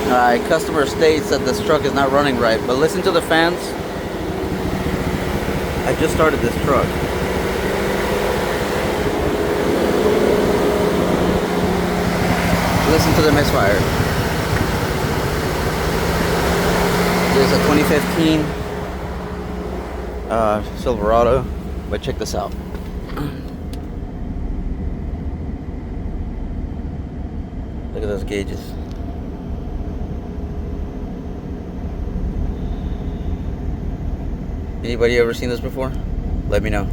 Alright, customer states that this truck is not running right, but listen to the fans. I just started this truck. Listen to the misfire. This is a 2015 Silverado, but check this out. Look at those gauges. Anybody ever seen this before? Let me know.